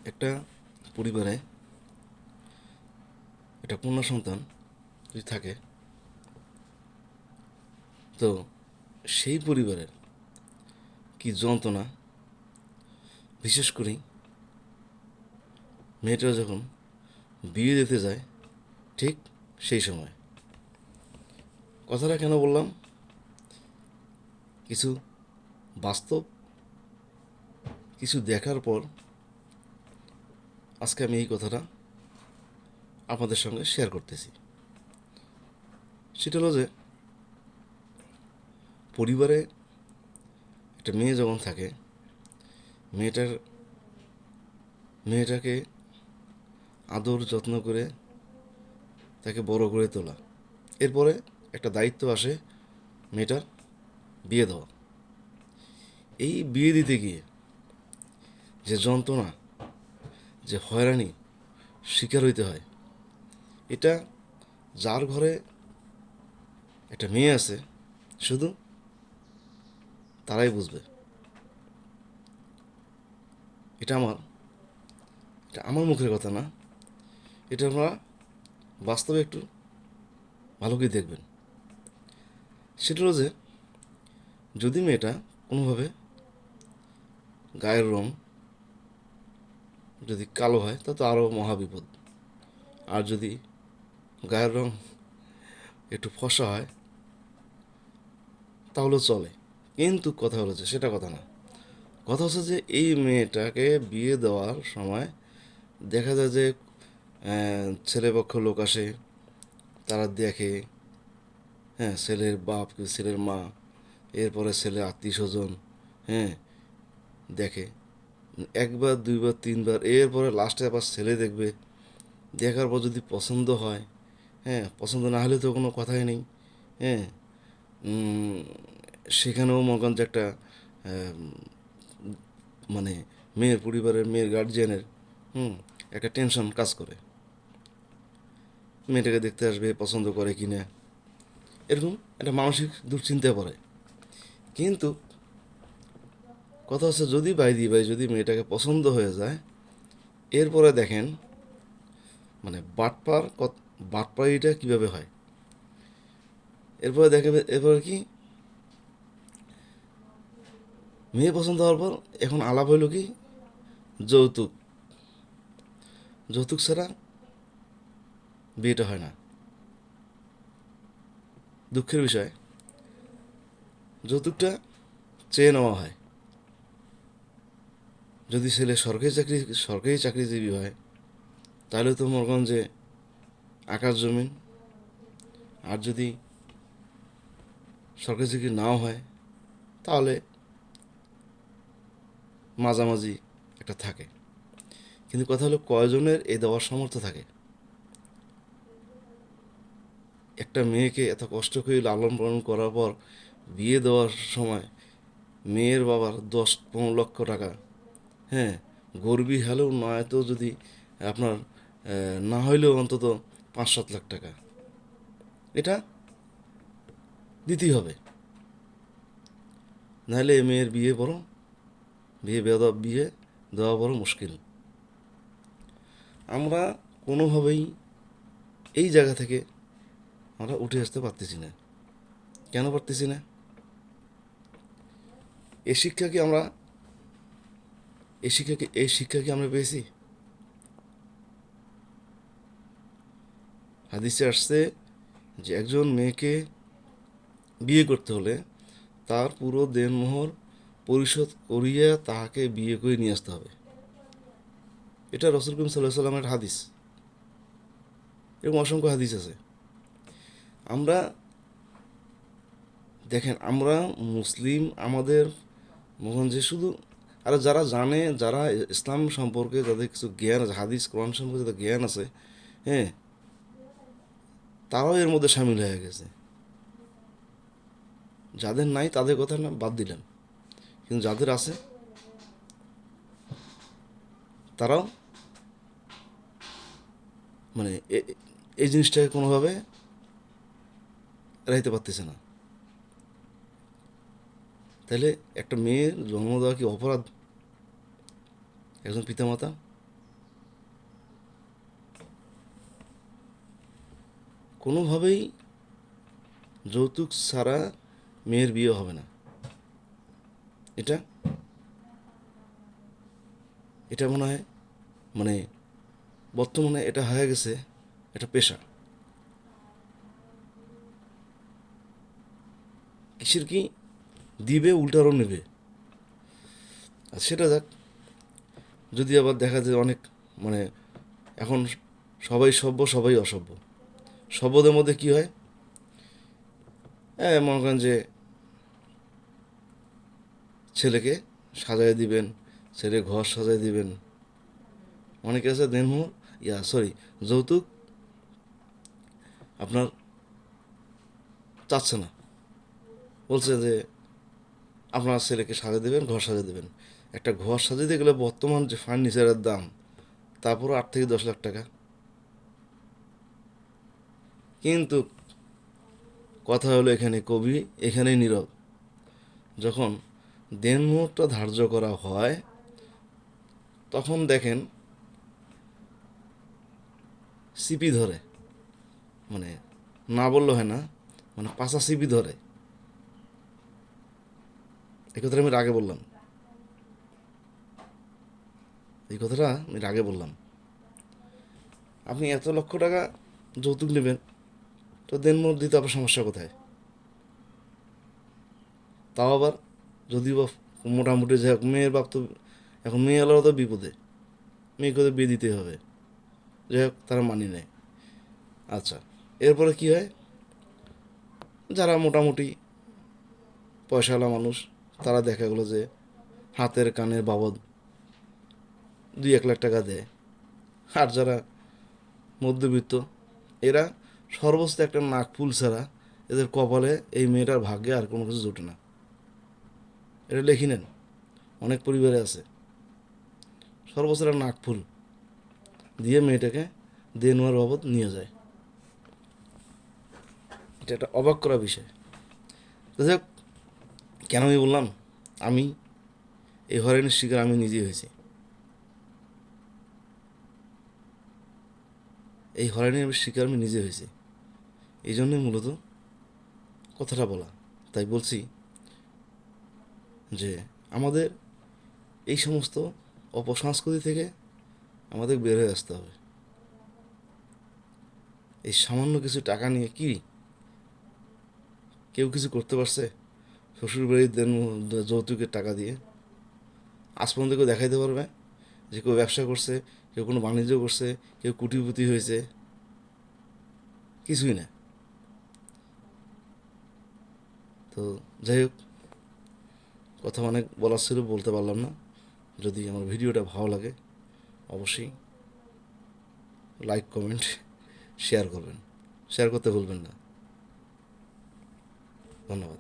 একটা পরিবারে একটা কন্যা সন্তান যদি থাকে, তো সেই পরিবারের কি যন্ত্রণা, বিশেষ করে মেয়েটা যখন বিয়ে দিতে যায়, ঠিক সেই সময়। কথাটা কেন বললাম? কিছু বাস্তব কিছু দেখার পর আজকে আমি এই কথাটা আপনাদের সঙ্গে শেয়ার করতেছি। সেটা হলো যে, পরিবারে একটা মেয়ে যখন থাকে, মেয়েটার মেয়েটাকে আদর যত্ন করে তাকে বড় করে তোলা। এরপরে একটা দায়িত্ব আসে মেয়েটার বিয়ে দেওয়া। এই বিয়ে দিতে গিয়ে যে যন্ত্রণা, যে হয়রানি শিকার হইতে হয়, এটা যার ঘরে একটা মেয়ে আছে শুধু তারাই বুঝবে। এটা আমার মুখের কথা না, এটা আপনারা বাস্তবে একটু ভালো করে দেখবেন। সেটা হলো যে, যদি মেয়েটা কোনোভাবে গায়ের রং যদি কালো হয় তা তো আরও মহাবিপদ। আর যদি গায়ের রং একটু ফর্সা হয় তাহলেও চলে। কিন্তু কথা হলো যে, সেটা কথা না। কথা হচ্ছে যে, এই মেয়েটাকে বিয়ে দেওয়ার সময় দেখা যায় যে ছেলেপক্ষ লোক আসে, তারা দেখে, হ্যাঁ, ছেলের বাপ কি ছেলের মা, এরপরে ছেলে আত্মীয় স্বজন, হ্যাঁ, দেখে একবার দুইবার তিনবার, এরপরে লাস্টে আবার ছেলে দেখবে। দেখার পর যদি পছন্দ হয়, হ্যাঁ, পছন্দ না হলে তো কোনো কথাই নেই, হ্যাঁ। সেখানেও মনে করেন যে একটা মানে মেয়ের পরিবারের, মেয়ের গার্জিয়ানের একটা টেনশন কাজ করে। মেয়েটাকে দেখতে আসবে, পছন্দ করে কি না, এরকম একটা মানসিক দুশ্চিন্তা পড়ে। কিন্তু কথা হচ্ছে, যদি বাই যদি মেয়েটাকে পছন্দ হয়ে যায়, এরপরে দেখেন মানে বাটপাড়িটা কীভাবে হয়। এরপরে দেখেন, এরপরে কি, মেয়ে পছন্দ হওয়ার পর এখন আলাপ হইল কি, যৌতুক। যৌতুক ছাড়া বিয়েটা হয় না। দুঃখের বিষয়, যৌতুকটা চেয়ে নেওয়া হয়। যদি ছেলে সরকারি চাকরিজীবী হয়, তাহলে তো মনে করেন যে আকাশ জমিন। আর যদি সরকারি চাকরি নাও হয়, তাহলে মাঝামাঝি একটা থাকে। কিন্তু কথা হলো, কয়জনের এই দেওয়ার সামর্থ্য থাকে? একটা মেয়েকে এত কষ্ট করে লালন পালন করার পর বিয়ে দেওয়ার সময় মেয়ের বাবার 10-15 লক্ষ টাকা, হ্যাঁ, গর্বী হলেও নয়তো যদি আপনার না হইলেও অন্তত 5-7 লাখ টাকা, এটা দিতেই হবে। নাহলে এ মেয়ের বিয়ে দেওয়া বড় মুশকিল। আমরা কোনোভাবেই এই জায়গা থেকে আমরা উঠে আসতে পারতেছি না। কেন পারতেছি না? এই শিক্ষা কি আমরা এই শিক্ষা কি আমরা পেয়েছি? হাদিসে আসছে যে, একজন মেয়েকে বিয়ে করতে হলে তার পুরো দেনমোহর পরিশোধ করিয়া তাহাকে বিয়ে করে নিয়ে আসতে হবে। এটা রসুল করিম সাল্লাহ সাল্লামের হাদিস। এরকম অসংখ্য হাদিস আছে। আমরা দেখেন, আমরা মুসলিম, আমাদের মহান যে শুধু, আর যারা জানে, যারা ইসলাম সম্পর্কে যাদের কিছু জ্ঞান আছে, হাদিস কোরআন সম্পর্কে যাদের জ্ঞান আছে, হ্যাঁ, তারাও এর মধ্যে সামিল হয়ে গেছে। যাদের নাই তাদের কথা না বাদ দিলাম, কিন্তু যাদের আছে তারাও মানে এই জিনিসটাকে কোনোভাবে রাইতে পারতেছে না। তাহলে একটা মেয়ের জন্ম দেওয়া কি অপরাধ? একজন পিতামাতা কোনোভাবেই যৌতুক ছাড়া মেয়ের বিয়ে হবে না। এটা এটা মনে হয় মানে বর্তমানে এটা হয়ে গেছে একটা পেশা। কিসের কি দিবে উল্টারও নেবে। আর সেটা যাক, যদি আবার দেখা যায় অনেক মানে এখন সবাই সভ্য সবাই অসভ্য। সভ্যদের মধ্যে কি হয়, মনে করেন যে ছেলেকে সাজায় দিবেন, ছেলে ঘর সাজায় দিবেন। অনেকে আছে দেনমোহর যৌতুক আপনার চাচ্ছে না, বলছে যে আপনার ছেলেকে সাজিয়ে দেবেন, ঘর সাজিয়ে দেবেন। একটা ঘর সাজিয়ে গেলে বর্তমান যে ফার্নিচারের দাম, তারপরও 8 থেকে 10 লাখ টাকা। কিন্তু কথা হলো এখানে কবি এখানেই নীরব। যখন দেনমোহরটা ধার্য করা হয় তখন দেখেন সিপি ধরে, মানে না বললে হয় না, মানে পাশা সিপি ধরে। এই কথাটা আমি আগে বললাম, এই কথাটা আমি আগে বললাম। আপনি এত লক্ষ টাকা যৌতুক নেবেন, তো দেনমোহর দিতে আপনার সমস্যা কোথায়? তাও আবার যদি বা মোটামুটি যাই হোক, মেয়ের বাপ তো এখন মেয়ে এলাও তো বিপদে, মেয়েকে তো বিয়ে দিতে হবে। যাই হোক, তারা মানি নেয়। আচ্ছা, এরপরে কি হয়, যারা মোটামুটি পয়সাওয়ালা মানুষ, তারা দেখা গেলো যে হাতের কানের বাবদ 2-1 লাখ টাকা দেয়। আর যারা মধ্যবিত্ত, এরা সর্বোচ্চ একটা নাকফুল ছাড়া এদের কপালে এই মেয়েটার ভাগ্যে আর কোনো কিছু জোটে না। এটা লিখে নেন, অনেক পরিবারে আছে। সর্বোচ্চ একটা নাকফুল দিয়ে মেয়েটাকে দিয়ে নেওয়ার বাবদ নিয়ে যায়। এটা একটা অবাক করা বিষয়। যাই হোক, কেন আমি বললাম, আমি এই হয়রানির শিকার আমি নিজেই হয়েছি। এই হয়রানির শিকার আমি নিজে হয়েছি, এই জন্যই মূলত কথাটা বলা। তাই বলছি যে আমাদের এই সমস্ত অপসংস্কৃতি থেকে আমাদের বের হয়ে আসতে হবে। এই সামান্য কিছু টাকা নিয়ে কি কেউ কিছু করতে পারছে? শ্বশুরবাড়ির দেন যৌতুকের টাকা দিয়ে আজ পর্যন্ত কেউ দেখাইতে পারবে যে কেউ ব্যবসা করছে, কেউ কোনো বাণিজ্য করছে, কেউ কোটিপতি হয়েছে? কিছুই না। তো যাই হোক, কথা অনেক বলার ছিল, বলতে পারলাম না। যদি আমার ভিডিওটা ভালো লাগে অবশ্যই লাইক, কমেন্ট, শেয়ার করবেন। শেয়ার করতে ভুলবেন না। ধন্যবাদ।